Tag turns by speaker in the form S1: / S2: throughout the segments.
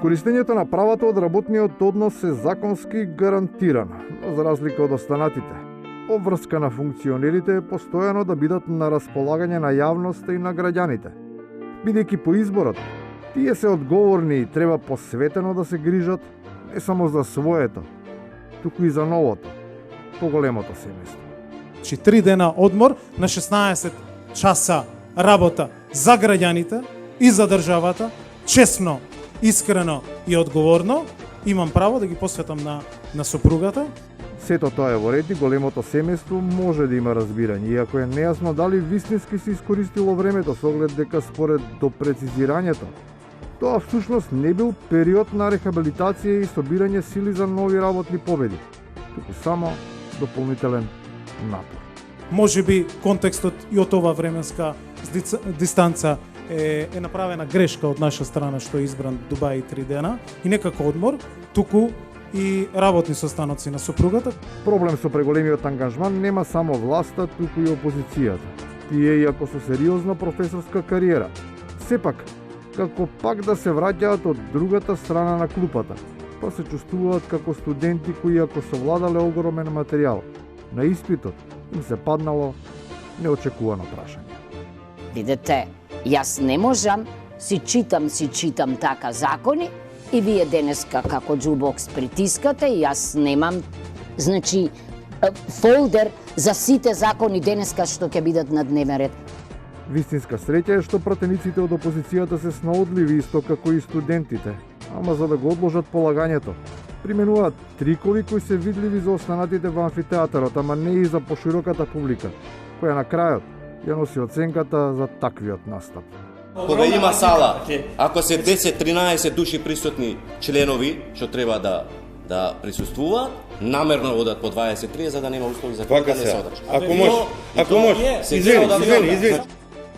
S1: Користењето на правата од работниот однос е законски гарантирано, но за разлика од останатите, обврска на функционерите е постојано да бидат на располагање на јавноста и на граѓаните. Бидејќи по изборот, тие се одговорни и треба посветено да се грижат не само за своето, туку и за новото, поголемото семејство.
S2: 3 дена одмор на 16 часа работа за граѓаните и за државата, честно, искрено и одговорно, имам право да ги посветам на сопругата.
S1: Сето тоа е во ред и големото семејство може да има разбирање, иако е нејасно дали вистински се искористило времето со оглед дека според допрецизирањето, тоа всушност не бил период на рехабилитација и собирање сили за нови работни победи, туку само дополнителен напор.
S2: Може би контекстот и од ова временска дистанца е направена грешка од наша страна што е избран Дубај 3 дена и некако одмор, туку и работни состаноци на сопругата.
S1: Проблем со преголемиот ангажман нема само власта, туку и опозицијата. Тие, иако со сериозна професорска кариера, сепак, како пак да се враќаат од другата страна на клупата, па се чувствуваат како студенти кои ако совладале огромен материјал, на испитот им се паднало неочекувано прашање.
S3: Видете, јас не можам, си читам така закони и вие денеска како джубокс притискате и јас немам, значи, фолдер за сите закони денеска што ќе бидат на дневен ред.
S1: Вистинска среќа е што пратениците од опозицијата се снаудливи исто како и студентите, ама за да го одложат полагањето, применуваат трикови кои се видливи за останатите во амфитеатарот, ама не и за пошироката публика, која на крајот ја носи оценката за таквиот настап.
S4: Кога има сала, ако се 10-13 души присутни членови, што треба да присуствуваат, намерно одат по 23 за да нема услови за да не се одржат.
S5: Ако може, извини.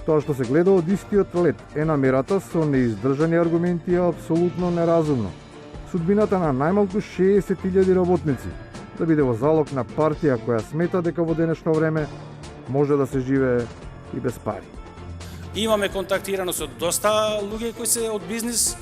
S1: Тоа што се гледа од истиот лед е намерата со неиздржани аргументи е апсолутно неразумно. Судбината на најмалку 60.000 работници да биде во залог на партија која смета дека во денешно време може да се живее и без пари.
S6: Имаме контактирано со доста луѓе кои се од бизнис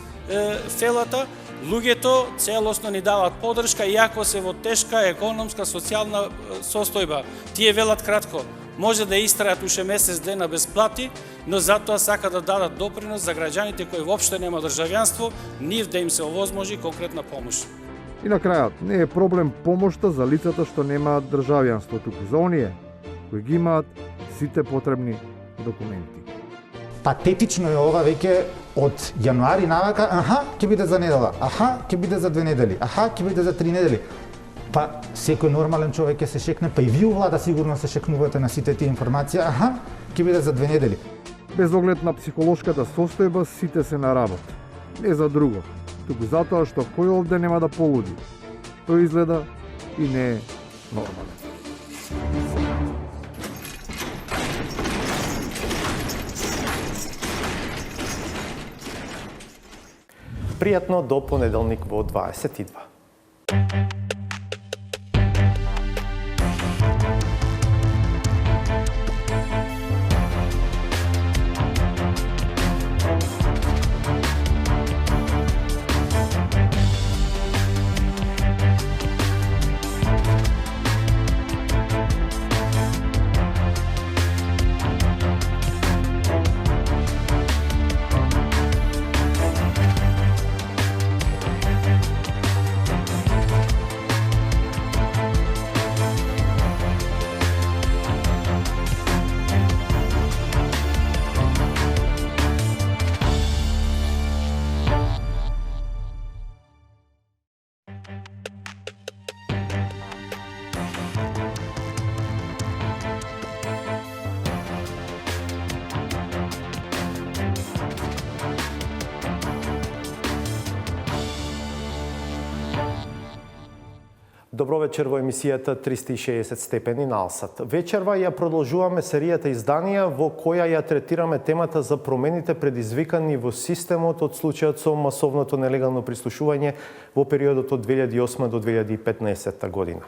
S6: фелата. Луѓето целосно ни даваат поддршка, иако се во тешка економска, социјална состојба. Тие велат кратко, може да истрајат уште месец дена без плати, но затоа сака да дадат допринос за граѓаните кои воопште нема државјанство, нив да им се овозможи конкретна помош.
S1: И на крајот, не е проблем помошта за лицата што немаат државјанство, туку за оние кои ги имаат сите потребни документи.
S7: Патетично е ова веќе од јануари навака, ќе биде за недела, ќе биде за 2 недели, ќе биде за 3 недели. Па секој нормален човек ќе се шекне, па и вие влада сигурно се шекнувате на сите тие информации, ќе биде за 2 недели.
S1: Без оглед на психолошката состојба, сите се на работа. Не за друго, туку затоа што кој овде нема да полуди. Тој изгледа и не е нормален.
S8: Пријатно до понеделник во 22. Добро вечер во емисијата 360 степени на Алсат. Вечерва ја продолжуваме серијата изданија во која ја третираме темата за промените предизвикани во системот од случајот со масовното нелегално прислушување во периодот од 2008 до 2015 година.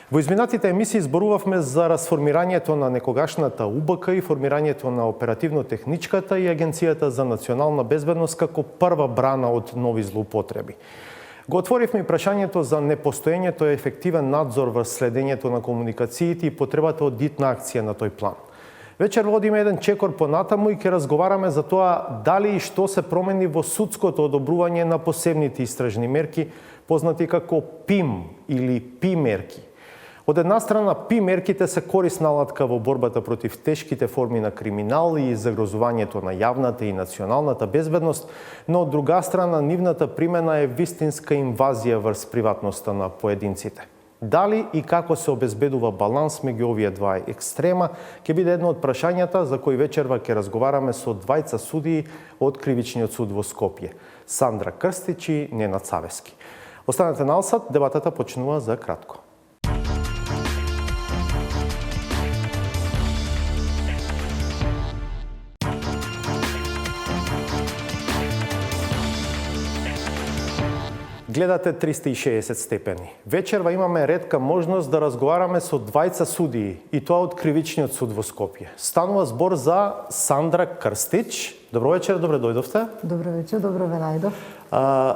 S8: Во изминатите емисии зборувавме за расформирањето на некогашната УБК и формирањето на оперативно-техничката и Агенцијата за национална безбедност како прва брана од нови злоупотреби. Го отворивме и прашањето за непостоењето и ефективен надзор врз следењето на комуникациите и потребата од дитна акција на тој план. Вечер водиме еден чекор понатаму и ќе разговараме за тоа дали и што се промени во судското одобрување на посебните истражни мерки, познати како ПИМ или ПИ мерки. Од една страна, ПИ мерките се корисна алатка во борбата против тешките форми на криминал и загрозувањето на јавната и националната безбедност, но од друга страна, нивната примена е вистинска инвазија врз приватноста на поединците. Дали и како се обезбедува баланс меѓу овие два екстрема, ќе биде едно од прашањата за кои вечерва ќе разговараме со двајца судии од Кривичниот суд во Скопје, Сандра Крстич и Ненад Савески. Останете на Алсат, дебатата почнува за кратко. Гледате 360 степени. Вечерва имаме ретка можност да разговараме со двајца судии, и тоа од Кривичниот суд во Скопје. Станува збор за Сандра Крстич. Добро вечер, добре дојдовте.
S9: Добро вечер, добро ве најдов.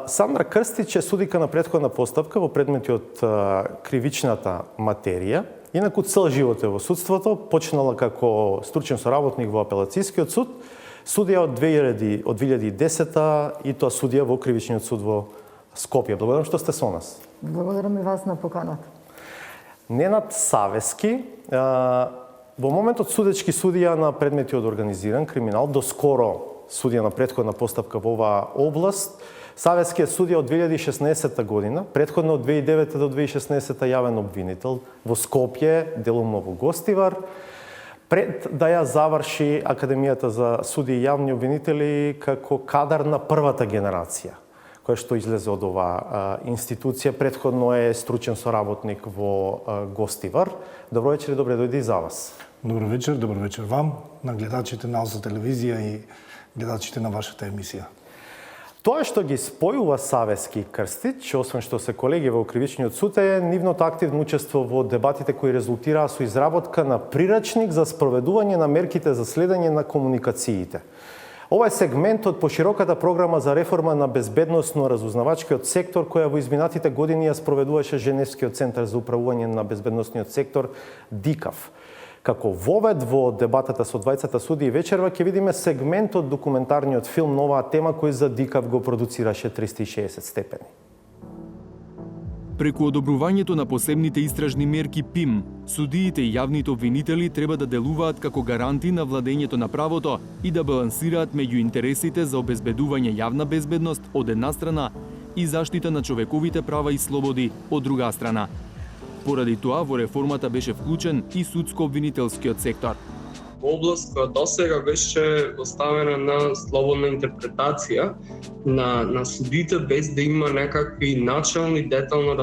S8: Сандра Крстич е судика на претходна постапка во предмети од кривичната материја. Инаку цел живот е во судството, почнала како стручен соработник во апелацијскиот суд, судија од 2010 и тоа судија во Кривичниот суд во Скопје. Благодарам што сте со нас.
S9: Благодарам и вас на поканата.
S8: Ненад Савески, во моментот судечки судија на предмети од организиран криминал, доскоро судија на претходна постапка во оваа област. Савески е судија од 2016 година, претходно од 2009 до 2016 јавен обвинител во Скопје, делумно во Гостивар, пред да ја заврши Академијата за судии и јавни обвинители како кадар на првата генерација која што излезе од оваа институција, предходно е стручен соработник во Гостивар. Добро вечер и добре дојде и за вас.
S10: Добро вечер вам, на гледачите на Алса телевизија и гледачите на вашата емисија.
S8: Тоа што ги спојува Савески и Крстич, освен што се колеги во Кривичниот суд, е нивното активно учество во дебатите кои резултираа со изработка на прирачник за спроведување на мерките за следење на комуникациите. Ова е сегмент од пошироката програма за реформа на безбедносно-разузнавачкиот сектор, која во изминатите години ја спроведуваше Женевскиот центар за управување на безбедносниот сектор, ДИКАВ. Како вовед во дебатата со двајцата судии вечерва ќе видиме сегмент од документарниот филм на оваа тема кој за ДИКАВ го продуцираше 360 степени.
S11: Преку одобрувањето на посебните истражни мерки ПИМ, судиите и јавните обвинители треба да делуваат како гаранти на владењето на правото и да балансираат меѓу интересите за обезбедување јавна безбедност од една страна и заштита на човековите права и слободи од друга страна. Поради тоа во реформата беше вклучен и судско-обвинителскиот сектор.
S12: Област која досега беше оставена на слободна интерпретација на судите без да има некакви начални детално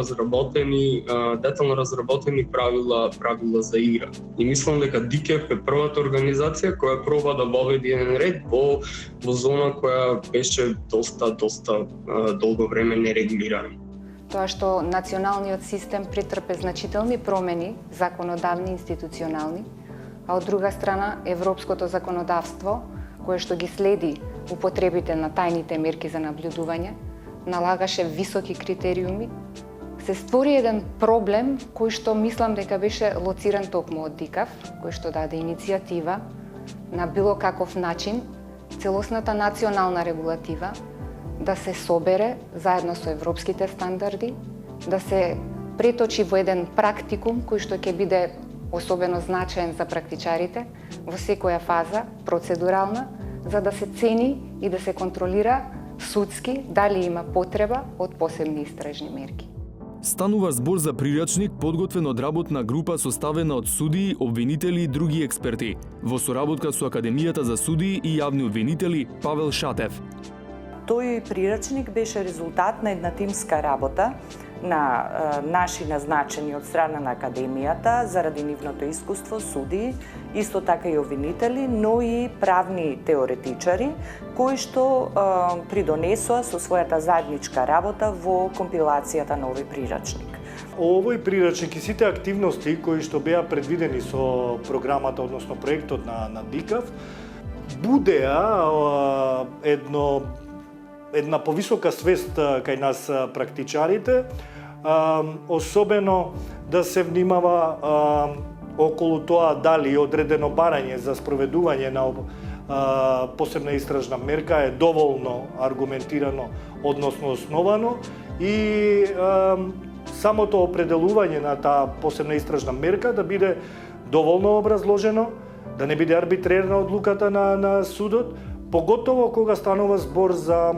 S12: разработени правила за игра. И мислам дека ДИКЕФ е првата организација која проба да воведи еден ред во зона која беше доста долго време нерегулирана.
S13: Тоа што националниот систем претрпе значителни промени, законодавни и институционални, а од друга страна европското законодавство, кое што ги следи употребите на тајните мерки за наблюдување, налагаше високи критериуми, се створи еден проблем кој што мислам дека беше лоциран токму од ДИКАВ, кој што даде иницијатива на било каков начин целосната национална регулатива да се собере заедно со европските стандарди, да се преточи во еден практикум кој што ќе биде особено значаен за практичарите во секоја фаза, процедурална, за да се цени и да се контролира судски дали има потреба од посебни истражни мерки.
S11: Станува збор за прирачник подготвен од работна група составена од судии, обвинители и други експерти, во соработка со Академијата за судии и јавни обвинители Павел Шатев.
S14: Тој прирачник беше резултат на една тимска работа на наши назначени од страна на Академијата заради нивното искуство, судии, исто така и обвинители, но и правни теоретичари, кои што придонесоа со својата заедничка работа во компилацијата на овој прирачник.
S10: Овој прирачник и сите активности кои што беа предвидени со програмата, односно проектот на ДИКАВ, будеа една повисока свест кај нас практичарите, особено да се внимава околу тоа дали одредено барање за спроведување на посебна истражна мерка е доволно аргументирано, односно основано и самото определување на таа посебна истражна мерка да биде доволно образложено, да не биде арбитрерна одлуката на судот, поготово кога станува збор за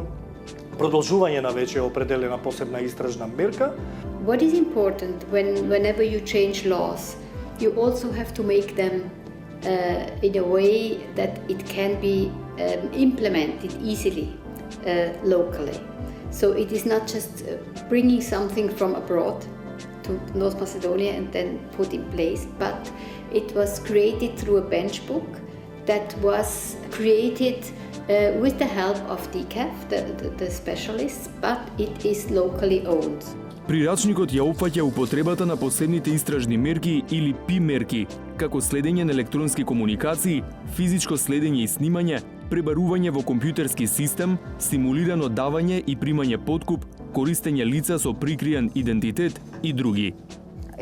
S10: продолжување на веќе определена посебна истражна мерка.
S15: What is important whenever you change laws, you also have to make them in a way that it can be implemented easily locally. So it is not just bringing something from abroad to North Macedonia and then put in place, but it was created through a bench book that was created with the help of DCAF, the specialists, but it is locally owned.
S11: Прирачникот ја опфаќа употребата на посебните истражни мерки или ПИ мерки, како следење на електронски комуникации, физичко следење и снимање, пребарување во компјутерски систем, симулирано давање и примање подкуп, користење лица со прикриен идентитет и други.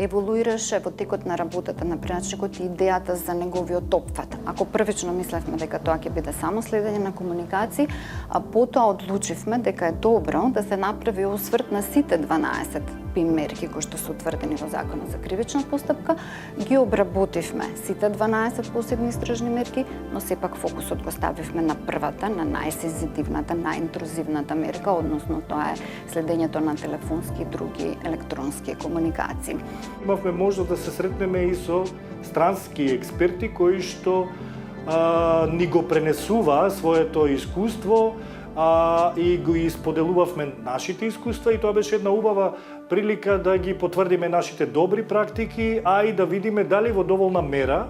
S13: Еволуираше во текот на работата на прирачникот и идејата за неговиот опфат. Ако првично мислевме дека тоа ќе биде само следење на комуникации, а потоа одлучивме дека е добро да се направи осврт на сите 12 ПИМ мерки кои што се утврдени во Законот за кривична постапка, ги обработивме сите 12 посебни истражни мерки, но сепак фокусот го ставивме на првата, на најсензитивната, најинтрузивната мерка, односно тоа е следењето на телефонски и други електронски комуникации.
S10: Имавме можност да се сретнеме и со странски експерти кои што ни го пренесуваа своето искуство и го исподелувавме нашите искуства и тоа беше една убава прилика да ги потврдиме нашите добри практики, а и да видиме дали во доволна мера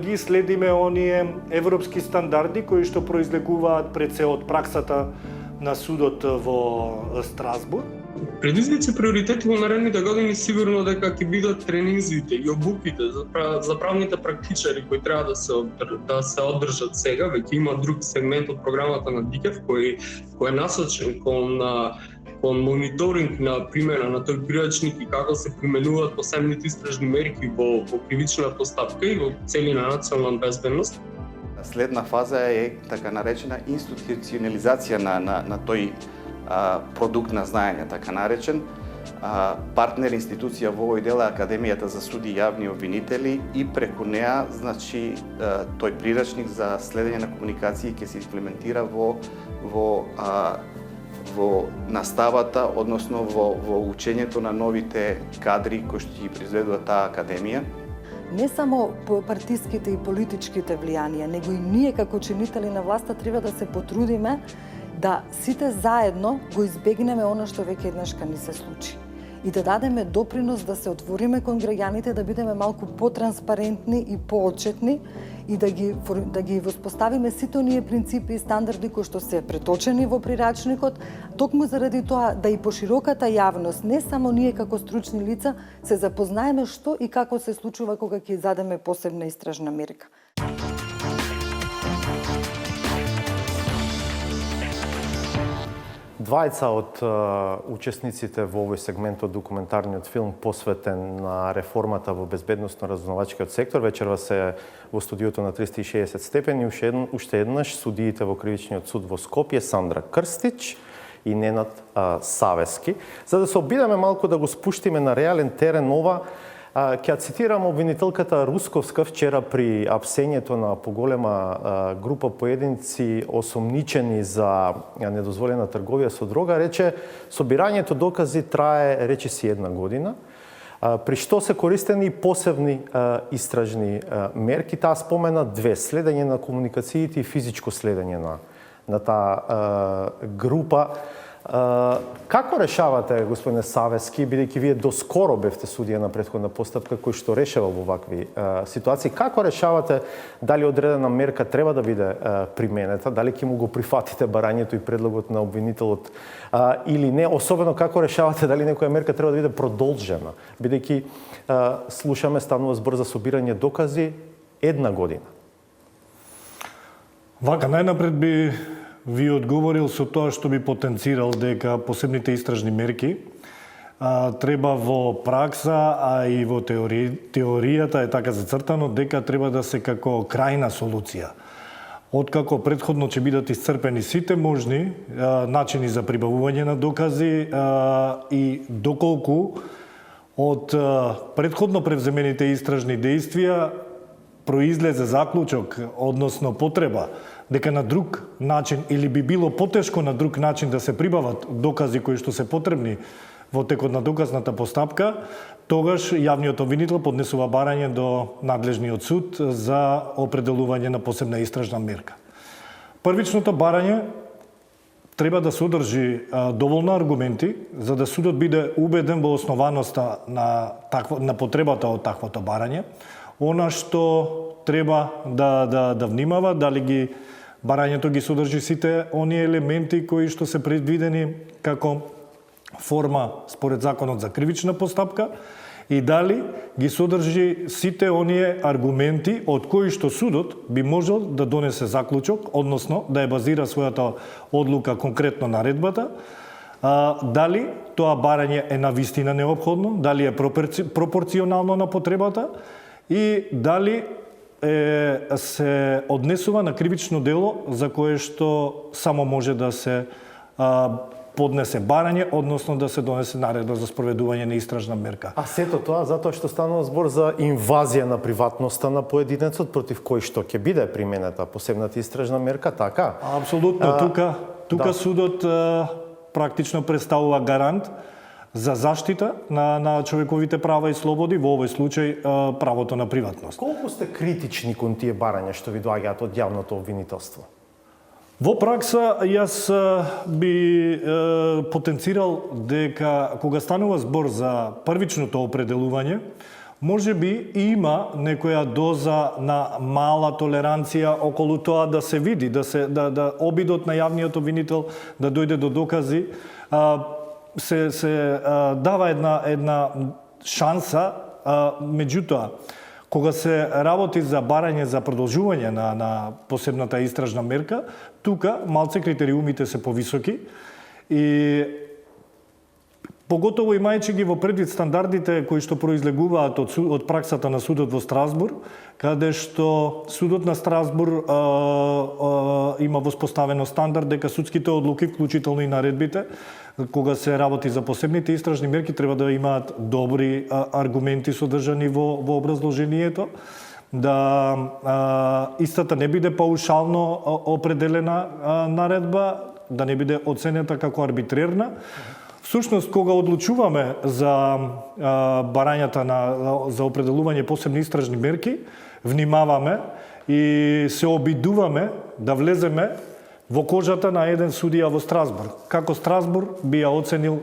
S10: ги следиме оние европски стандарди кои што произлегуваат пред се од праксата на судот во Страсбург.
S12: Предизвици приоритети во наредните години сигурно дека ќе бидат тренинзите и обуките за правните практичари кои треба да се одржат сега. Веќе има друг сегмент од програмата на ДИКЕВ кој е насочен кон мониторинг на примена на тој прирачник и како се применуваат посебните истражни мерки во кривична постапка и во цели на национална безбедност.
S16: Следна фаза е така наречена институционализација на тој продукт на знаење, така наречен. Партнер институција во овој дел е Академијата за суди и јавни обвинители и преку неа, значи, тој прирачник за следење на комуникации ќе се имплементира во наставата, односно во учењето на новите кадри кои што ги произведува таа академија.
S9: Не само партиските и политичките влијанија, него и ние како чинители на власта треба да се потрудиме да сите заедно го избегнеме она што веќе еднашка ни се случи. И да дадеме допринос да се отвориме кон граѓаните, да бидеме малку потранспарентни и поотчетни и да ги воспоставиме сите оние принципи и стандарди кои што се преточени во прирачникот, токму заради тоа да и пошироката јавност, не само ние како стручни лица, се запознаеме што и како се случува кога ќе задеме посебна истражна мерка.
S8: Двајца од учесниците во овој сегмент од документарниот филм посветен на реформата во безбедносно-разузнавачкиот сектор вечерва се во студиото на 360 степени уште еднаш судиите во Кривичниот суд во Скопје Сандра Крстич и Ненад Савески. За да се обидеме малку да го спуштиме на реален терен ова, ќе цитирам обвинителката Русковска вчера при апсењето на поголема група поединци осомничени за недозволена трговија со дрога, рече собирањето докази трае речиси 1 година, при што се користени посебни истражни мерки. Таа спомена две: следење на комуникациите и физичко следење на таа група. Како решавате, господине Савески, бидејќи вие доскоро бевте судија на претходна постапка кој што решава во вакви ситуации, како решавате дали одредена мерка треба да биде применета, дали ќе му го прифатите барањето и предлогот на обвинителот или не, особено како решавате дали некоја мерка треба да биде продолжена, бидејќи слушаме станува збор за собирање докази 1 година.
S10: Вака, најнапред би ви одговорил со тоа што би потенцирал дека посебните истражни мерки треба во пракса, а и во теоријата е така зацртано дека треба да се како крајна солуција. Откако предходно ќе бидат исцрпени сите можни начини за прибавување на докази и доколку од предходно превземените истражни дејствија произлезе заклучок, односно потреба, дека на друг начин или би било потешко на друг начин да се прибават докази кои што се потребни во текот на доказната постапка, тогаш јавниот обвинител поднесува барање до надлежниот суд за определување на посебна истражна мерка. Првичното барање треба да содржи доволно аргументи за да судот биде убеден во основаноста на потребата од таквото барање. Она што треба да внимава, дали барањето ги содржи сите оние елементи кои што се предвидени како форма според законот за кривична постапка и дали ги содржи сите оние аргументи од кои што судот би можел да донесе заклучок, односно да ја базира својата одлука конкретно наредбата, дали тоа барање е навистина неопходно, дали е пропорционално на потребата и дали се однесува на кривично дело за кое што само може да се поднесе барање, односно да се донесе наредба за спроведување на истражна мерка.
S8: А сето тоа затоа што станува збор за инвазија на приватноста на поединецот против кој што ќе биде применета посебната истражна мерка, така?
S10: Апсолутно, тука судот практично представува гарант за заштита на човековите права и слободи, во овој случај правото на приватност.
S8: Колку сте критични кон тие барања што ви доаѓаат од јавното обвинителство?
S10: Во пракса, јас би потенцирал дека кога станува збор за првичното определување, може би има некоја доза на мала толеранција околу тоа да се види, да обидот на јавниот обвинител да дојде до докази, се дава една шанса, меѓутоа, кога се работи за барање за продолжување на посебната истражна мерка, тука малце критериумите се повисоки и поготово имајќи ги во предвид стандардите кои што произлегуваат од праксата на судот во Страсбур, каде што судот на Страсбур има воспоставено стандард дека судските одлуки, вклучително и наредбите, кога се работи за посебните истражни мерки, треба да имаат добри аргументи содржани во образложението, да истата не биде паушално определена наредба, да не биде оценета како арбитрерна. Всушност, кога одлучуваме за барањата за определување посебни истражни мерки, внимаваме и се обидуваме да влеземе во кожата на еден судија во Страсбур. Како Страсбур би ја оценил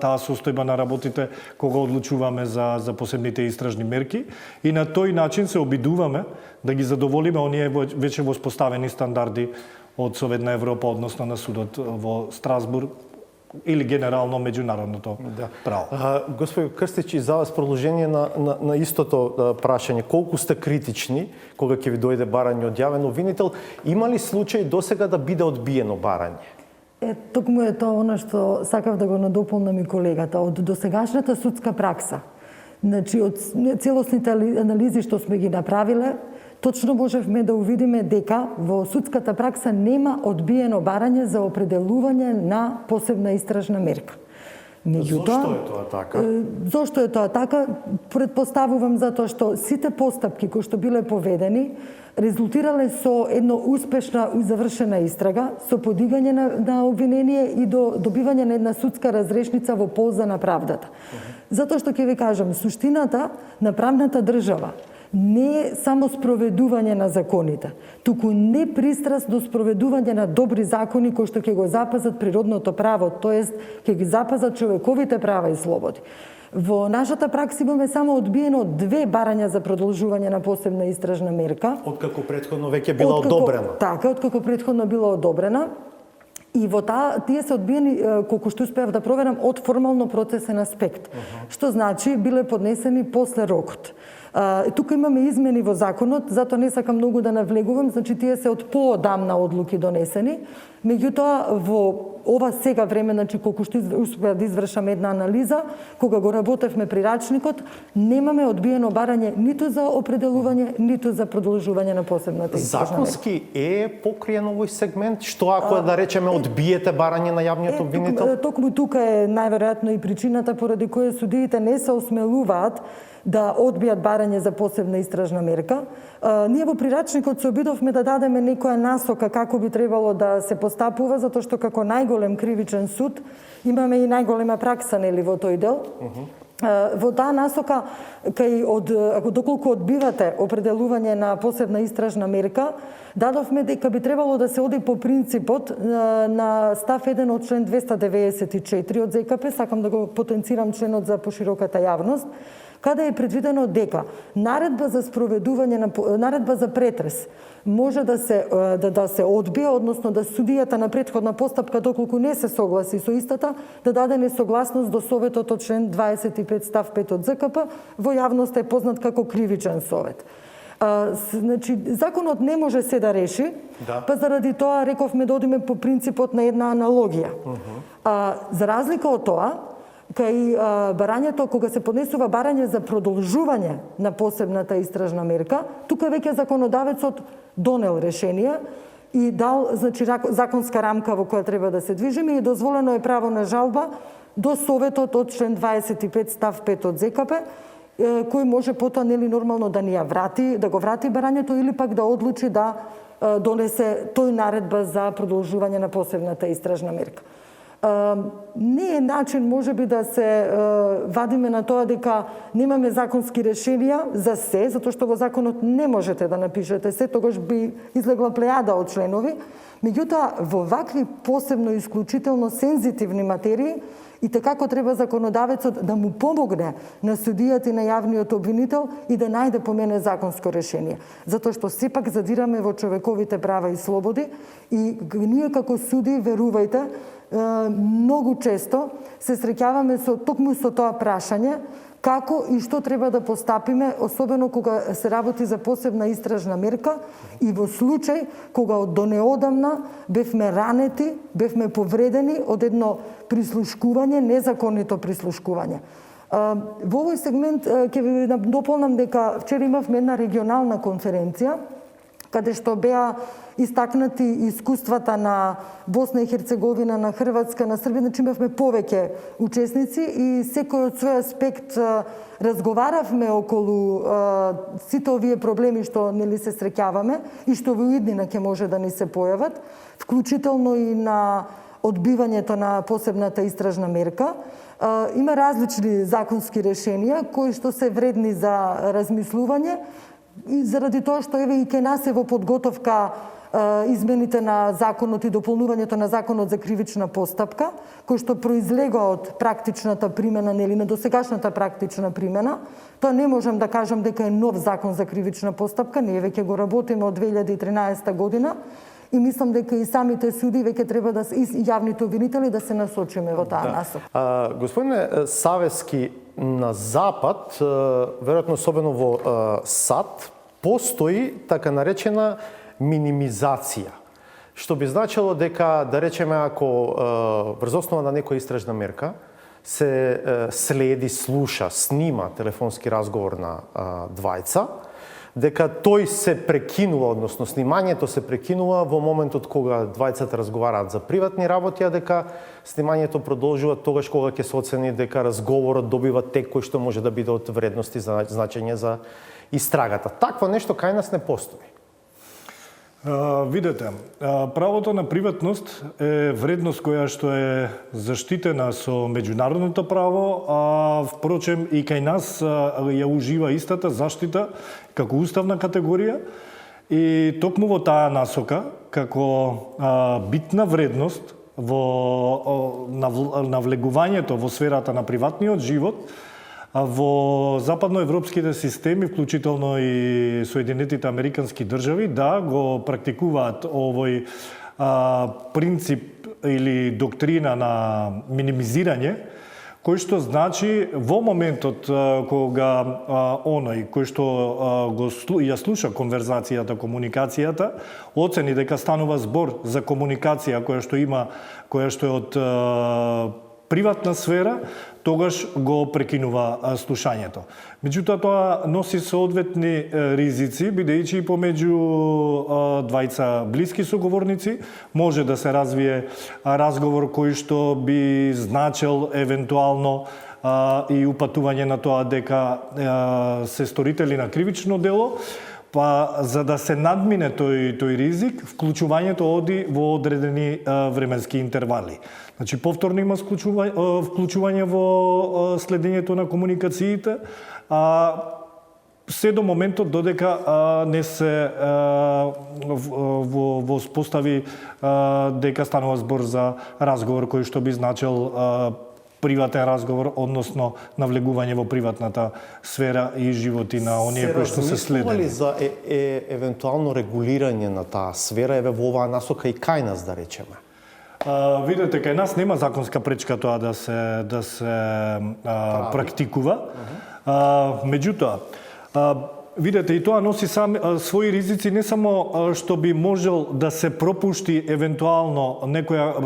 S10: таа состојба на работите кога одлучуваме за посебните истражни мерки и на тој начин се обидуваме да ги задоволиме оние веќе воспоставени стандарди од Советна Европа, односно на судот во Страсбур или генерално меѓународното право.
S8: Господин Крстич, и за вас продолжение на истото прашање, колку сте критични кога ќе ви дојде барање од јавен обвинител, има ли случај досега да биде одбиено барање?
S9: Токму е тоа она што сакав да го надополнам и колегата. Од досегашната судска пракса, значи од целосните анализи што сме ги направиле, точно можевме да увидиме дека во судската пракса нема одбиено барање за определување на посебна истражна мерка.
S8: Зошто е тоа така?
S9: Зошто е тоа така? Предпоставувам затоа што сите постапки кои што биле поведени резултирале со едно успешна и завршена истрага, со подигање на обвинение и до добивање на една судска разрешница во полза на правдата. Затоа што ќе ви кажам, суштината на правната држава не само спроведување на законите, туку не пристраст до спроведување на добри закони кои што ќе го запазат природното право, тоест ќе ги запазат човековите права и слободи. Во нашата пракса имаме само одбиено 2 барања за продолжување на посебна истражна мерка.
S8: Откако претходно веќе била одобрена.
S9: Така, откако претходно била одобрена. И во тие се одбиени, колку што успеав да проверам, од формално процесен аспект. Што значи, биле поднесени после рокот. Тука имаме измени во законот, затоа не сакам многу да навлегувам, значи тие се од поодамна одлуки донесени. Меѓутоа, во ова сега време, значи колку што успеа да извршам една анализа, кога го работевме при рачникот, немаме одбиено барање ниту за определување, ниту за продолжување на посебната истражна мерка.
S8: Законски покриен овој сегмент? Што ако да речеме одбиете барање на јавниот обвинител?
S9: Токму тука е најверојатно и причината поради која судиите не се осмелуваат да одбијат барање за посебна истражна мерка. Ние во прирачникот се обидовме да дадеме некоја насока како би требало да се постапува, затоа што како најголем кривичен суд имаме и најголема пракса нели во тој дел. Во таа насока, доколку одбивате определување на посебна истражна мерка, дадовме дека би требало да се оди по принципот на став 1 од член 294 од ЗКП, сакам да го потенцирам членот за пошироката јавност, каде е предвидено дека наредба за спроведување наредба за претрес може да се одбие, односно да судијата на претходна постапка, доколку не се согласи со истата, да даде несогласност до советот од член 25 став 5 од ЗКП, во јавност е познат како кривичен совет. Значи, законот не може се да реши, па заради тоа рековме да одиме по принципот на една аналогија. За разлика од тоа, кај барањето, кога се поднесува барање за продолжување на посебната истражна мерка, тука веќе законодавецот донел решенија и дал, значи, законска рамка во која треба да се движиме и дозволено е право на жалба до советот од член 25 став 5 од ЗКП, кој може потоа нели нормално да ни ја врати, да го врати барањето или пак да одлучи да донесе тој наредба за продолжување на посебната истражна мерка. Не е начин можеби да се вадиме на тоа дека немаме законски решенија за се, затоа што во законот не можете да напишете се, тогаш би излегла плејада од членови. Меѓутоа, во вакви посебно исклучително сензитивни материи, и како треба законодавецот да му помогне на судијата и на јавниот обвинител и да најде по мене законско решение. Затоа што сепак задираме во човековите права и слободи и ние како суди, верувајте, многу често се среќаваме токму со тоа прашање како и што треба да постапиме, особено кога се работи за посебна истражна мерка и во случај кога од неодамна бевме ранети, бевме повредени од едно прислушкување, незаконито прислушкување. Во овој сегмент ќе ви дополнам дека вчера имавме една регионална конференција каде што беа истакнати искуствата на Босна и Херцеговина, на Хрватска, на Србија, значи имавме повеќе учесници и секој од свој аспект разговаравме околу сите овие проблеми што нели се среќаваме и што во иднина ќе може да ни се појават, вклучително и на одбивањето на посебната истражна мерка. Има различни законски решенија кои што се вредни за размислување и заради тоа што еве и кај нас е во подготовка измените на законот и дополнувањето на законот за кривична постапка, кој што произлега од практичната примена, нели на досегашната практична примена. Тоа не можам да кажам дека е нов закон за кривична постапка, ние веќе го работиме од 2013 година и мислам дека и самите суди веќе треба да и јавните обвинители да се насочиме во таа насока.
S8: Господине Савески, на Запад, веројатно особено во САД, постои така наречена минимизација, што би значило дека, да речеме, ако врз основа на некоја истражна мерка се следи, слуша, снима телефонски разговор на двајца, дека тој се прекинува, односно снимањето се прекинува во моментот кога двајцата разговараат за приватни работи, а дека снимањето продолжува тогаш кога ќе се оцени дека разговорот добива тек кој што може да биде од вредности за значење за истрагата. Такво нешто кај нас не постои.
S10: Видете, правото на приватност е вредност која што е заштитена со меѓународното право, а впрочем и кај нас ја ужива истата заштита како уставна категорија и токму во таа насока како битна вредност во навлегувањето во сферата на приватниот живот во западноевропските системи, вклучително и Соединетите Американски држави, да го практикуваат овој принцип или доктрина на минимизирање, кој што значи во моментот кога оној кој што ја слуша конверзацијата, комуникацијата, оцени дека станува збор за комуникација која што е од приватна сфера, тогаш го прекинува слушањето. Меѓутоа, тоа носи соодветни ризици, бидејќи и помеѓу двајца блиски соговорници може да се развие разговор кој што би значел евентуално и упатување на тоа дека се сторители на кривично дело, па за да се надмине тој ризик, вклучувањето оди во одредени временски интервали. Значи, повторно има вклучување во следењето на комуникациите, се до моментот додека не се воспостави дека станува збор за разговор кој што би значил приватен разговор, односно навлегување во приватната сфера и животи на оние кои што се следени.
S8: За евентуално регулирање на таа сфера, еве во оваа насока и кај нас, да речеме?
S10: Видете, кај нас нема законска пречка тоа да се практикува. Меѓутоа, видете, и тоа носи своји ризици, не само што би можел да се пропушти евентуално некоја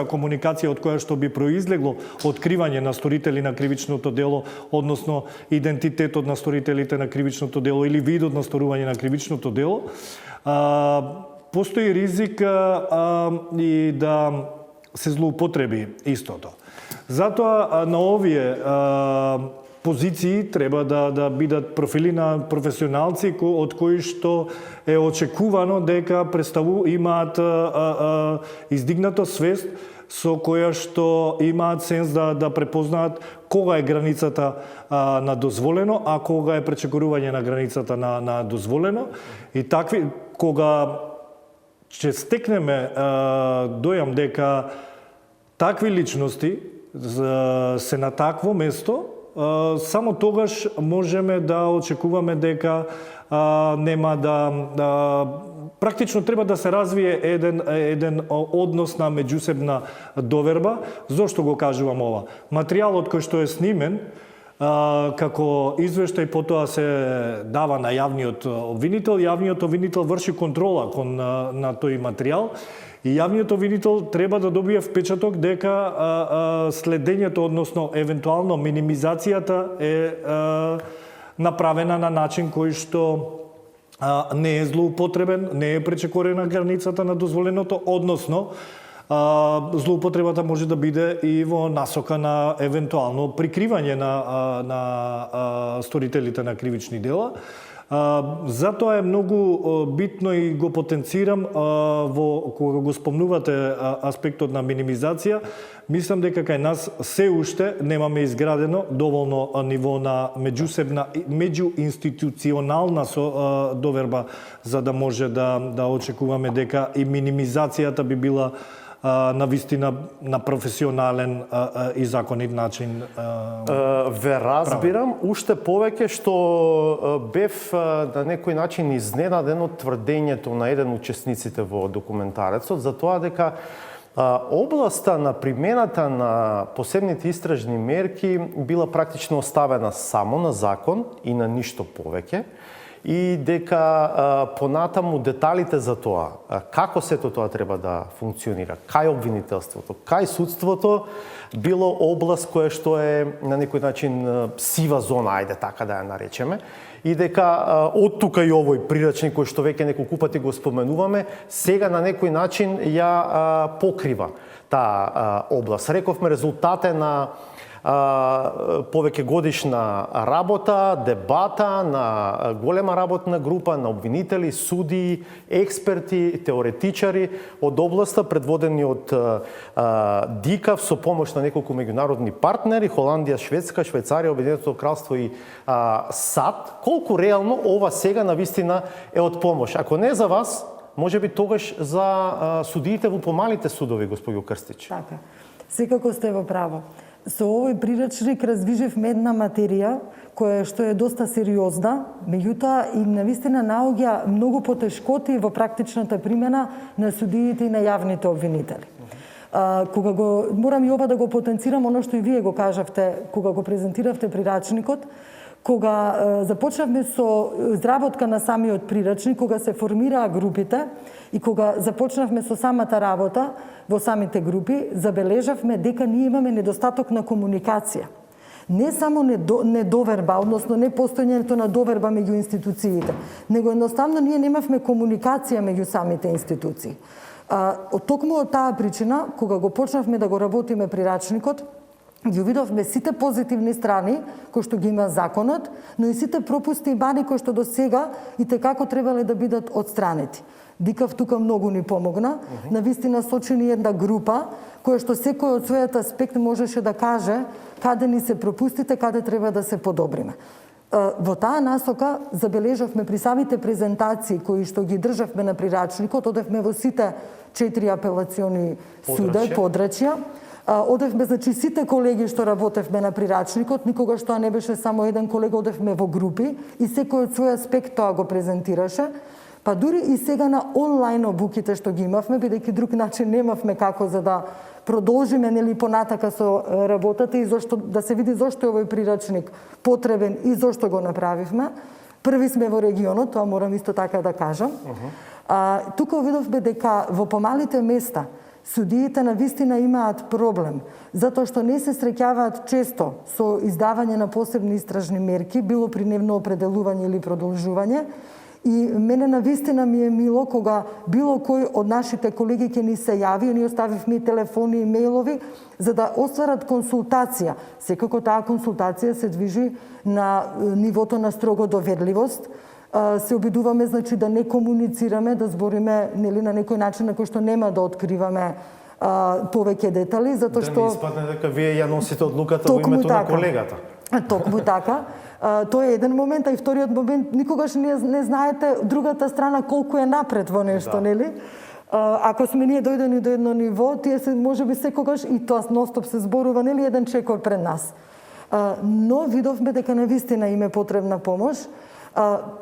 S10: комуникација од која што би произлегло откривање на сторители на кривичното дело, односно идентитетот на сторителите на кривичното дело или видот на сторување на кривичното дело. Постои ризик и да се злоупотреби истото. Затоа на овие позиции треба да бидат профили на професионалци од кои што е очекувано дека имаат издигната свест со која што имаат сенс да препознаат кога е границата на дозволено, а кога е пречекорување на границата на дозволено. И такви, кога ќе стекнеме дојам дека такви личности се на такво место, само тогаш можеме да очекуваме дека нема практично треба да се развие еден однос на меѓусебна доверба. Зошто го кажувам ова? Материјалот кој што е снимен како извештај потоа се дава на јавниот обвинител врши контрола на тој материјал и јавниот обвинител треба да добие впечаток дека следењето, односно евентуално минимизацијата е направена на начин кој што не е злоупотребен, не е пречекорена границата на дозволеното, односно злоупотребата може да биде и во насока на евентуално прикривање на сторителите на кривични дела. Затоа е многу битно и го потенцирам кога го спомнувате аспектот на минимизација. Мислам дека кај нас се уште немаме изградено доволно ниво на меѓуинституционална доверба за да може да очекуваме дека и минимизацијата би била на вистина на професионален и законит начин.
S8: Ве разбирам, уште повеќе што бев на некој начин изненаден од тврдењето на еден учесниците во документарецот за тоа дека областа на примената на посебните истражни мерки била практично оставена само на закон и на ништо повеќе, и дека понатаму деталите за тоа, како сето тоа треба да функционира, кај обвинителството, кај судството, било област која што е на некој начин сива зона, ајде така да ја наречеме, и дека од тука и овој прирачник кој што веќе неколку пати го споменуваме, сега на некој начин ја покрива таа област. Рековме, резултат е на повеќе годишна работа, дебата на голема работна група на обвинители, судии, експерти, теоретичари од областа, предводени од ДИКАВ со помош на неколку меѓународни партнери, Холандија, Шведска, Швајцарија, Обединетото кралство и САД. Колку реално ова сега навистина е од помош? Ако не за вас, може би тогаш за судиите во помалите судови, господјо Крстич.
S9: Така. Секако сте во право. Со овој прирачник развижевме една материја која што е доста сериозна, меѓутоа и навистина наоѓа многу потешкоти во практичната примена на судиите и на јавните обвинители. Кога го морам и ова да го потенцирам оно што и вие го кажавте кога го презентиравте прирачникот, кога започнавме со изработка на самиот прирачник, кога се формираа групите и кога започнавме со самата работа во самите групи, забележавме дека ние имаме недостаток на комуникација. Не само недоверба, односно не постојањето на доверба меѓу институциите, него едноставно ние немавме комуникација меѓу самите институции. Токму од таа причина, кога го почнавме да го работиме прирачникот, ги увидовме сите позитивни страни кои што ги има законот, но и сите пропусти и мани кои што до сега и како требале да бидат отстранети. ДИКАВ тука многу ни помогна. Навистина сочи ни една група која што секој од својот аспект можеше да каже каде ни се пропустите, каде треба да се подобриме. Во таа насока забележавме при самите презентации кои што ги државме на прирачникот, одевме во сите 4 апелациони суда и подрачја. Одевме, значи, сите колеги што работевме на прирачникот, никогаш тоа не беше само еден колега, одевме во групи и секој од свој аспект тоа го презентираше. Па дури и сега на онлайн обуките што ги имавме, бидејќи друг начин немавме како за да продолжиме нели понатака со работата и зошто да се види зошто е овој прирачник потребен и зошто го направивме. Први сме во регионот, тоа морам исто така да кажам. Тука видовме дека во помалите места судиите навистина имаат проблем, затоа што не се среќаваат често со издавање на посебни истражни мерки, било при нивно определување или продолжување. И мене навистина ми е мило кога било кој од нашите колеги ќе ни се јави, ние оставивме и телефони и мејлови за да остварат консултација. Секако таа консултација се движи на нивото на строго доверливост. Се обидуваме, значи, да не комуницираме, да збориме нели на некој начин на кој што нема да откриваме повеќе детали, затоа што
S8: да не испадне дека вие ја носите одлуката во името на колегата.
S9: Токму така. Тоа е еден момент, а и вториот момент, никогаш не знаете другата страна колку е напред во нешто, нели? Ако сме ние дојдени до едно ниво, тие се можеби секогаш и тоа ностоп се зборува, нели, еден чекор пред нас. Но видовме дека навистина им е потребна помош.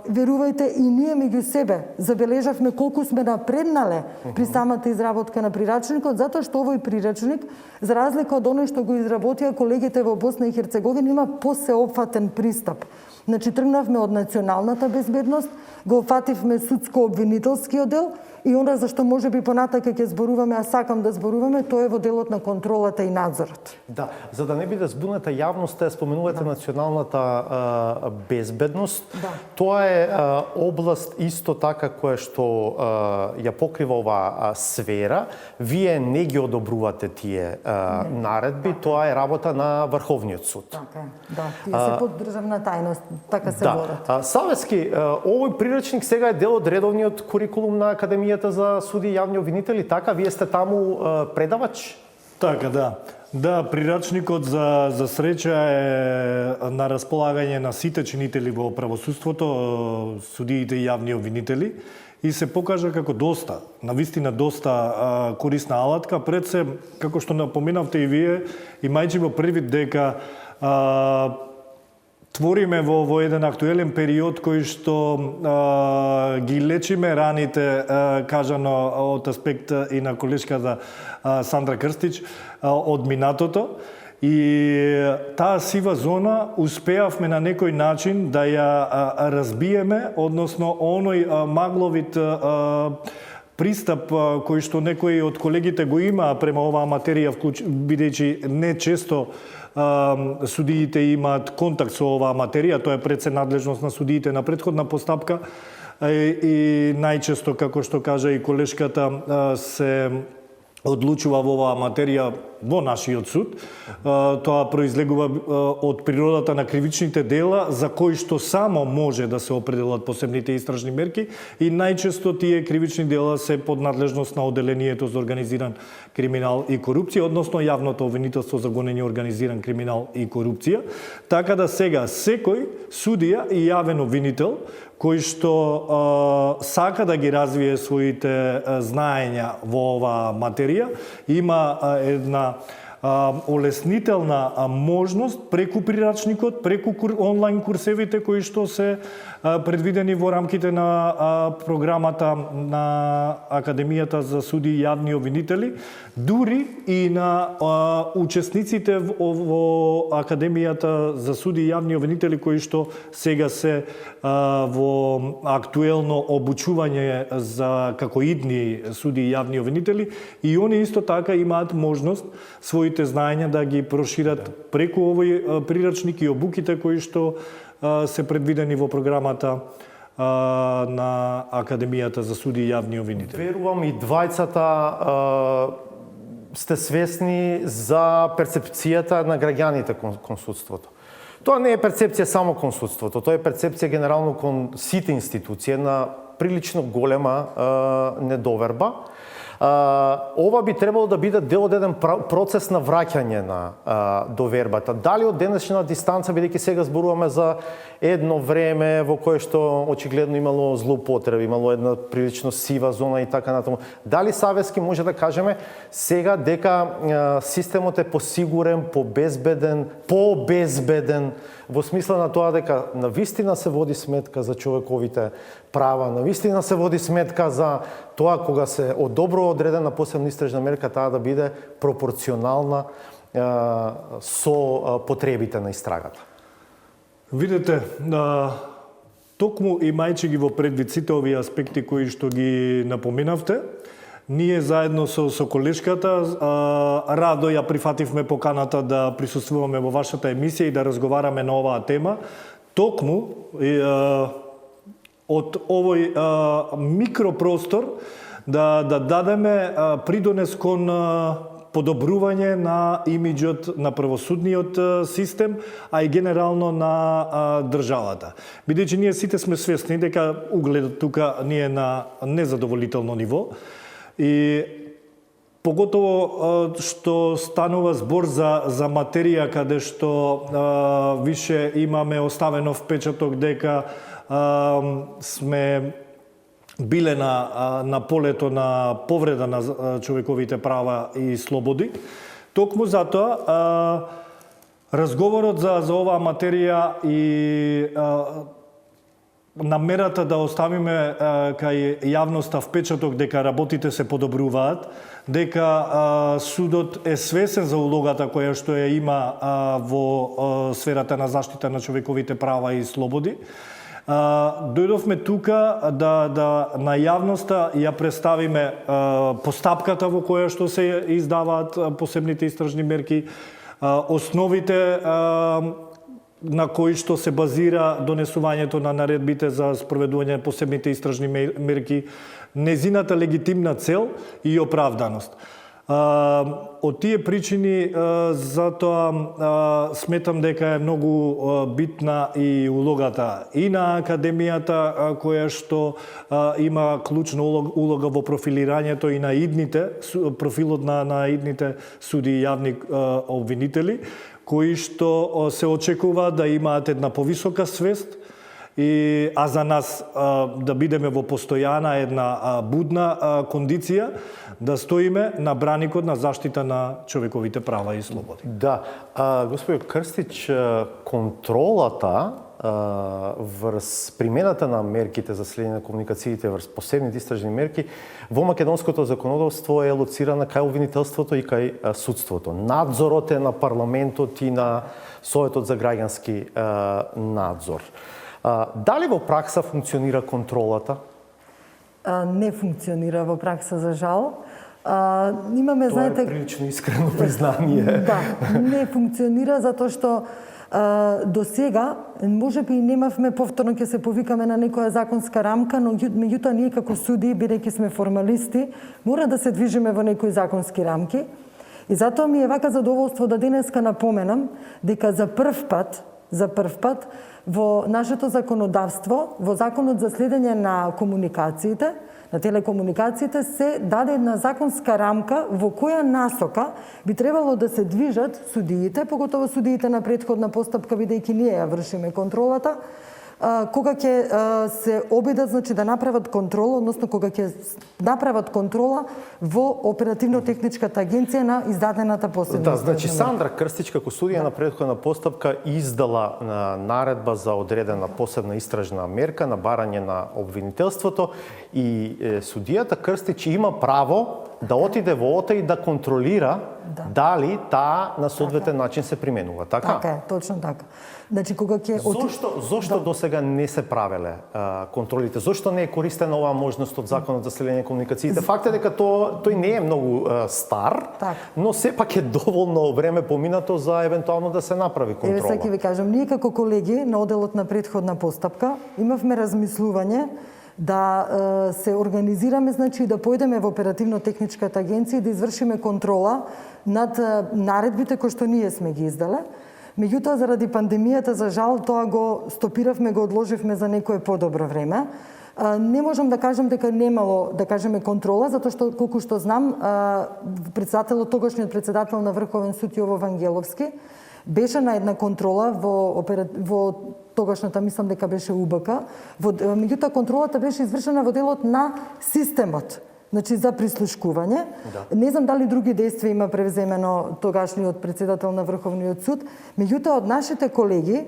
S9: Верувајте, и ние меѓу себе забележавме колку сме напреднале при самата изработка на прирачникот, затоа што овој прирачник, за разлика од оној што го изработија колегите во Босна и Херцеговина, има посеопфатен пристап. Значи, тргнавме од националната безбедност, го опфативме судско-обвинителскиот дел и онда зашто може би понатака ќе зборуваме, а сакам да зборуваме, тоа е во делот на контролата и надзорот.
S8: Да, за да не биде збуната јавноста, споменувате националната безбедност. Тоа е област исто така која што ја покрива оваа сфера. Вие не ги одобрувате тие наредби, тоа е работа на Врховниот суд.
S9: Така, да, тие се под државна тајност, така се борат.
S8: Савески, овој прирачник сега е дел од редовниот курикулум на Академијата за суди и јавни обвинители, така? Вие сте таму предавач?
S10: Така, да. Да, прирачникот за среќа е на располагање на сите чинители во правосудството, судиите и јавни обвинители, и се покажа како доста, навистина доста корисна алатка. Пред се, како што напоменавте и вие, имајќи во првид дека твориме во еден актуелен период кој што ги лечиме раните, кажано од аспект и на колешката Сандра Крстич, од минатото. И таа сива зона успеавме на некој начин да ја разбиеме, односно оној магловит пристап кој што некои од колегите го има према оваа материја, бидејќи не често судиите имаат контакт со оваа материја, тоа е пред се надлежност на судиите на претходна постапка и најчесто, како што кажа и колешката, се одлучува во оваа материја во нашиот суд. Тоа произлегува од природата на кривичните дела за кои што само може да се определат посебните истражни мерки и најчесто тие кривични дела се под надлежност на Оделението за организиран криминал и корупција, односно јавното обвинителство за гонење организиран криминал и корупција. Така да сега секој судија и јавен обвинител кој што сака да ги развие своите знаења во оваа материја, има една олеснителна можност преку прирачникот, преку онлайн курсевите кои што се предвидени во рамките на програмата на Академијата за суди и јавни обвинители, дури и на учесниците во Академијата за суди и јавни обвинители кои што сега се во актуелно обучување за како идни суди и јавни обвинители, и они исто така имаат можност своите знаења да ги прошират преку овој прирачник и обуките кои што се предвидени во програмата на Академијата за суди и јавни обвинители.
S8: Верувам и двајцата сте свесни за перцепцијата на граѓаните кон судството. Тоа не е перцепција само кон судството, тоа е перцепција генерално кон сите институции, на прилично голема недоверба. Ова би требало да биде дел од еден процес на враќање на довербата. Дали од денешна дистанца, бидејќи сега зборуваме за едно време во кое што очигледно имало злоупотреби, имало една прилично сива зона и така натаму. Дали савески може да кажеме сега дека системот е посигурен, побезбеден, во смисла на тоа дека навистина се води сметка за човековите права, навистина се води сметка за тоа кога се одобрува одредена посебна истражна мерка, таа да биде пропорционална со потребите на истрагата.
S10: Видете, токму имајќи ги во предвид сите овие аспекти кои што ги напоменавте, ние заедно со колешката радо ја прифативме поканата да присуствуваме во вашата емисија и да разговараме на оваа тема. Токму од овој микропростор да дадеме придонес кон подобрување на имиџот на правосудниот систем, а и генерално на државата. Бидејќи ние сите сме свесни дека угледот тука не е на незадоволително ниво и поготово што станува збор за материја каде што више имаме оставено впечаток дека сме биле на полето на повреда на човековите права и слободи. Токму затоа разговорот за оваа материја и намерата да оставиме кај јавноста впечаток дека работите се подобруваат, дека судот е свесен за улогата која што ја има во сферата на заштита на човековите права и слободи. Дојдовме тука да на јавноста ја представиме постапката во која што се издаваат посебните истражни мерки, основите на кои што се базира донесувањето на наредбите за спроведување на посебните истражни мерки, незината легитимна цел и оправданост. Од тие причини затоа сметам дека е многу битна и улогата и на Академијата која што има клучна улога во профилирањето и на идните, профилот на идните суди и јавни обвинители, кои што се очекува да имаат една повисока свест, а за нас да бидеме во постојана една будна кондиција, да стоиме на браникот на заштита на човековите права и слободи.
S8: Да, господин Крстич, контролата врз примената на мерките за следење на комуникациите врз посебните истражни мерки во македонското законодавство е лоцирана кај обвинителството и кај судството. Надзорот е на парламентот и на Советот за граѓански надзор. Дали во пракса функционира контролата?
S9: Не функционира во пракса, за жал. Имаме,
S8: Тоа е прилично искрено признание.
S9: Да, не функционира затоа што До сега, може би немавме, повторно ќе се повикаме на некоја законска рамка, но меѓутоа ние како суди, бидејќи сме формалисти, мора да се движиме во некои законски рамки. И затоа ми е вака задоволство да денеска напоменам дека за прв пат во нашето законодавство, во Законот за следење на комуникациите, на телекомуникациите, се даде една законска рамка во која насока би требало да се движат судиите, поготово судиите на претходна постапка, бидејќи ние ја вршиме контролата, кога ќе се обидат, значи, да направат контрола, односно кога ќе направат контрола во оперативно-техничката агенција на издадената посебна.
S8: Да, значи Сандра Крстич како судија на претходна постапка издала наредба за одредена посебна истражна мерка на барање на обвинителството и судијата Крстич има право да отиде во ОТА и да контролира дали таа на соодветен начин се применува, така?
S9: Така е, точно така. Значи кога ќе
S8: Зошто досега не се правеле контролите? Зошто не е користена оваа можност од Законот за следење на комуникациите? Факт е дека тој не е многу стар, но сепак е доволно време поминато за евентуално да се направи контрола.
S9: Сега ќе ви кажам, ние како колеги на оделот на претходна постапка имавме размислување да се организираме, значи да појдеме во оперативно-техничката агенција и да извршиме контрола над наредбите кои што ние сме ги издале. Меѓутоа, заради пандемијата, за жал, тоа го стопиравме, го одложивме за некое подобро време. Не можам да кажам дека немало, да кажеме, контрола, затоа што, колку што знам, тогашниот председател на Врховен суд Јово Вангеловски беше на една контрола во тогашната, мислам дека беше УБК, меѓутоа контролата беше извршена во делот на системот, значи за прислушкување. Не знам дали други действија има превземено тогашниот председател на Врховниот суд, меѓутоа од нашите колеги,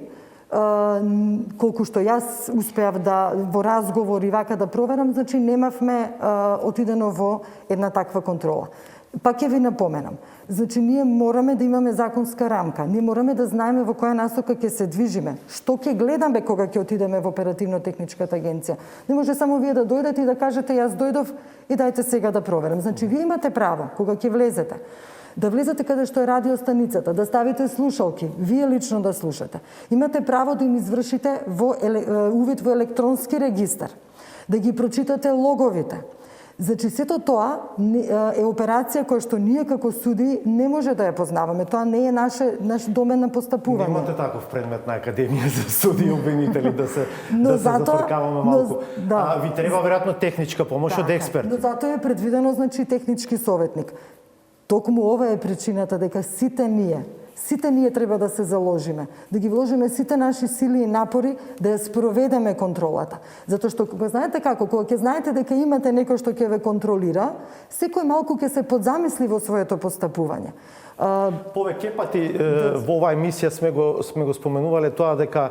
S9: колку што јас успеав да во разговор и вака да проверам, значи немавме отидено во една таква контрола. Пак ќе ви напоменам. Значи, ние мораме да имаме законска рамка. Ние мораме да знаеме во која насока ќе се движиме. Што ќе гледаме кога ќе отидеме во оперативно-техничката агенција. Не може само вие да дојдете и да кажете јас дојдов и дајте сега да проверам. Значи, вие имате право, кога ќе влезете, да влезете каде што е радиостаницата, да ставите слушалки, вие лично да слушате. Имате право да им извршите увид во електронски регистар, да ги прочитате логовите. Значи, сето тоа е операција која што ние како суди не може да ја познаваме. Тоа не е наш домен на постапување.
S8: Немате таков предмет на Академија за суди и обвинители да се зафркаваме малку. Ви треба веројатно техничка помош од експерт.
S9: Но затоа е предвидено, значи, технички советник. Токму ова е причината дека сите ние треба да се заложиме, да ги вложиме сите наши сили и напори да ја спроведеме контролата. Затоа што кога знаете како, кога ќе знаете дека имате некој што ќе ве контролира, секој малку ќе се подзамисли во своето постапување.
S8: Повеќе пати во оваа емисија сме го споменувале тоа дека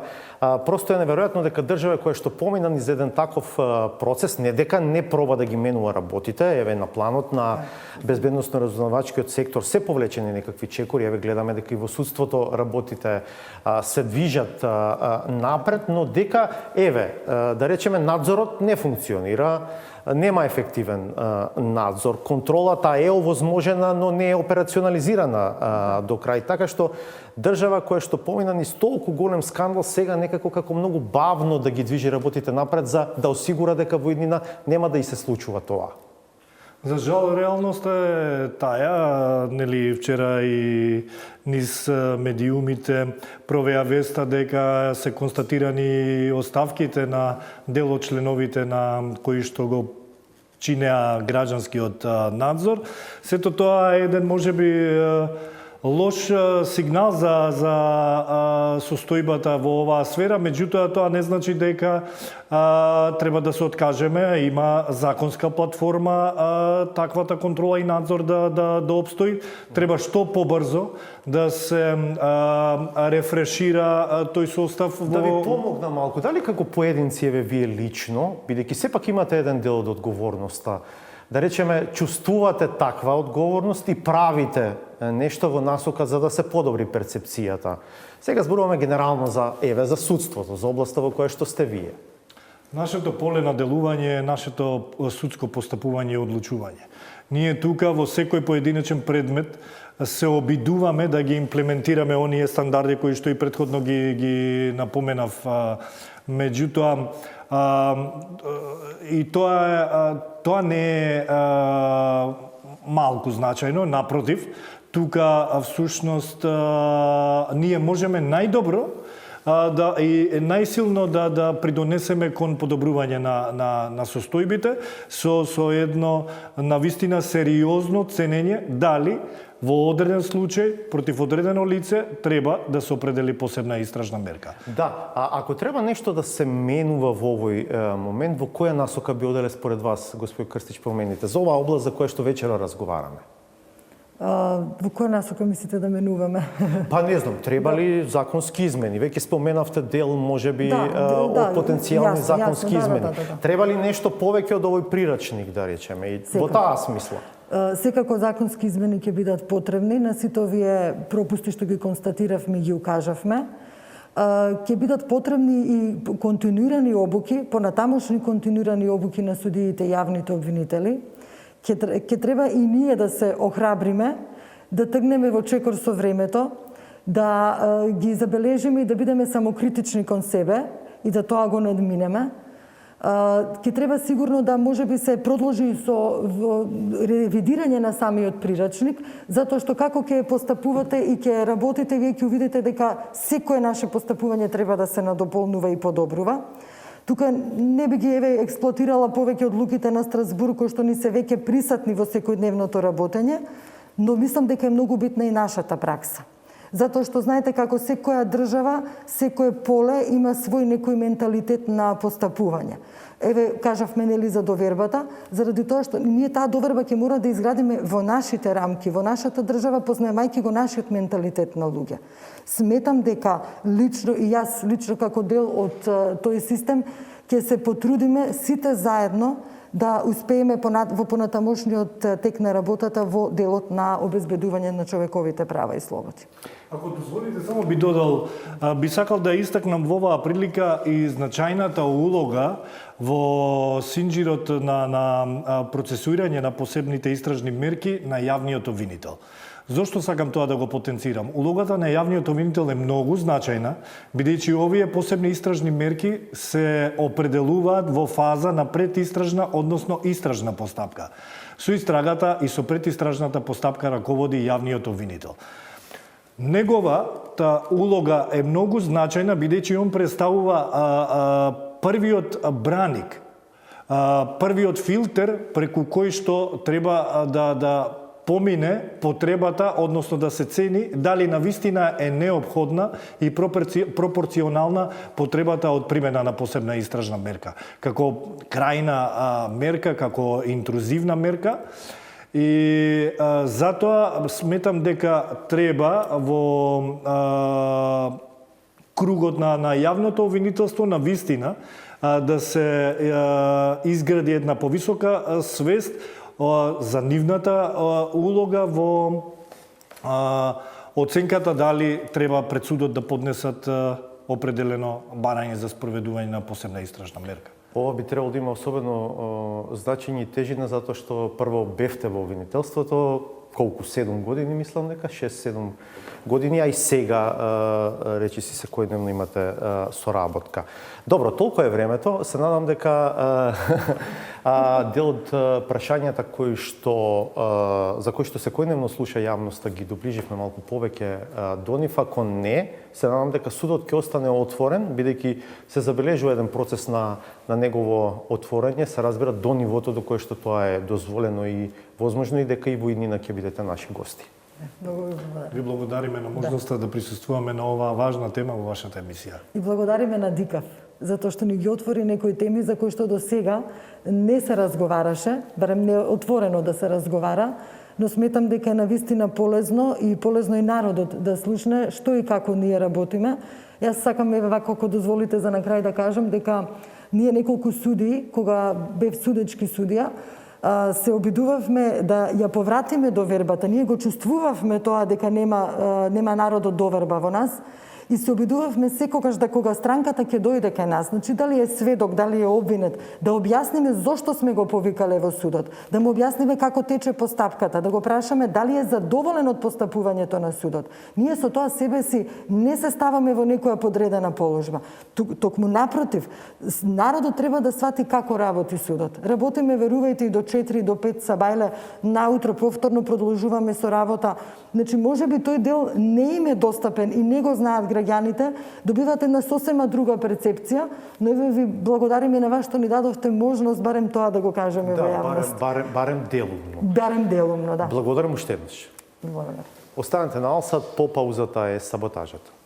S8: просто е неверојатно дека држава која што помина низ еден таков процес, не дека не проба да ги менува работите, еве на планот на безбедносно-разузнавачкиот сектор се повлечени некакви чекори, еве гледаме дека и во судството работите се движат напред, но дека да речеме надзорот не функционира, нема ефективен надзор, контролата е овозможена, но не е операционализирана до крај, така што држава која што помина низ толку голем скандал сега некако како многу бавно да ги движи работите напред за да осигура дека во иднина нема да и се случува тоа.
S10: За жал, реалноста е таја, нели, вчера и низ медиумите провеа веста дека се констатирани оставките на дел од членовите на кои што го чинеа граѓанскиот надзор. Сето тоа е еден можеби лош сигнал за состојбата во оваа сфера, меѓутоа тоа не значи дека треба да се откажеме, има законска платформа таквата контрола и надзор да обстои. Треба што побрзо да се рефрешира тој состав.
S8: Да ви помогна малку, дали како поединци, еве вие лично, бидејќи сепак имате еден дел од одговорноста, да речеме, чувствувате таква одговорност и правите нешто во насока за да се подобри перцепцијата. Сега зборуваме генерално за судството, за областа во која што сте вие.
S10: Нашето поле на делување е нашето судско постапување и одлучување. Ние тука во секој поединечен предмет се обидуваме да ги имплементираме оние стандарди кои што и претходно ги напоменав. Меѓутоа, и тоа не е малку значајно, напротив, тука всушност ние можеме најдобро и најсилно да придонесеме кон подобрување на состојбите со едно навистина сериозно ценење дали во одреден случај против одредено лице треба да се определи посебна истражна мерка.
S8: Да, ако треба нешто да се менува во овој момент, во која насока би оделе според вас, господин Крстич, промените за оваа област за која што вечера разговараме?
S9: Во која насока мислите да менуваме?
S8: Па не знам, треба ли законски измени? Веќе споменавте дел можеби од потенцијални законски измени. Треба ли нешто повеќе од овој прирачник, да речеме, и во таа смисла?
S9: Секако законски измени ќе бидат потребни на сите овие пропусти што ги констатиравме и ги укажавме. Ќе бидат потребни и континуирани обуки, понатамошни континуирани обуки на судиите и јавните обвинители. Ќе треба и ние да се охрабриме, да тргнеме во чекор со времето, да ги забележиме и да бидеме самокритични кон себе и да тоа го надминеме. Ќе треба сигурно да можеби се продолжи со ревидирање на самиот прирачник, затоа што како ќе постапувате и ќе работите, вие ќе увидите дека секое наше постапување треба да се надополнува и подобрува. Тука не би ги експлоатирала повеќе од луките на Страсбург, кои што ни се веќе присатни во секојдневното работење, но мислам дека е многу битна и нашата пракса. Затоа што знаете како секоја држава, секое поле има свој некој менталитет на постапување. Еве, кажавме нели за довербата, заради тоа што ние таа доверба ќе мора да изградиме во нашите рамки, во нашата држава, познаемајќи го нашиот менталитет на луѓе. Сметам дека лично и јас лично како дел од тој систем ќе се потрудиме сите заедно да успееме во понатамошниот тек на работата во делот на обезбедување на човековите права и слободи.
S10: Ако дозволите, само би додал, би сакал да истакнам во оваа прилика и значајната улога во синџирот на процесуирање на посебните истражни мерки на јавниот обвинител. Зошто сакам тоа да го потенцирам? Улогата на јавниот обвинител е многу значајна, бидејќи овие посебни истражни мерки се определуваат во фаза на предистражна, односно истражна постапка. Со истрагата и со предистражната постапка раководи јавниот обвинител. Неговата улога е многу значајна, бидејќи он представува првиот браник, првиот филтер преку кој што треба да помине потребата, односно да се цени дали навистина е неопходна и пропорционална потребата од примена на посебна истражна мерка, како крајна мерка, како интрузивна мерка. И затоа сметам дека треба во кругот на јавното обвинителство на вистина да се изгради една повисока свест за нивната улога во оценката дали треба пред судот да поднесат определено барање за спроведување на посебна истражна мерка.
S8: Ова би требало да има особено значење и тежина, затоа што прво бевте во обвинителството, колку 7 години, мислам дека 6-7 години, а и сега речиси секојдневно имате соработка. Добро, толку е времето. Се надам дека дел од прашањата за кои што секојдневно слуша јавноста ги доближивме малку повеќе до нив, ако не, се надам дека судот ќе остане отворен, бидејќи се забележува еден процес на негово отворање, се разбира до нивото до кое што тоа е дозволено и возможно и дека и во иднина ќе бидете наши гости.
S10: Ви благодариме на можноста да присуствуваме на оваа важна тема во вашата емисија.
S9: И благодариме на Дикав, затоа што ни ги отвори некои теми за кои што до сега не се разговараше, барем не отворено да се разговара, но сметам дека е навистина полезно и народот да слушне што и како ние работиме. Јас сакам вака, ако дозволите за на крај да кажам дека ние неколку судии, кога бев судечки судија, се обидувавме да ја повратиме довербата. Ние го чувствувавме тоа дека нема народот доверба во нас И се обидувавме секогаш да кога странката ќе дојде кај нас, значи дали е сведок, дали е обвинет, да објасниме зошто сме го повикале во судот, да му објасниме како тече постапката, да го прашаме дали е задоволен од постапувањето на судот. Ние со тоа себе си не се ставаме во некоја подредена положба. Токму напротив, народот треба да свати како работи судот. Работиме, верувајте, и до 4 до 5 сабајле, наутро повторно продолжуваме со работа. Значи, можеби тој дел не им е достапен и не го знаат граѓаните, добивате една сосема друга перцепција, но еве ви благодариме на вас што ни дадовте можност барем тоа да го кажеме во јавност.
S8: Барем делумно.
S9: Барем делумно, да.
S8: Благодарам уште еднаш.
S9: Благодарам.
S8: Останете на Алсат, по паузата е саботажата.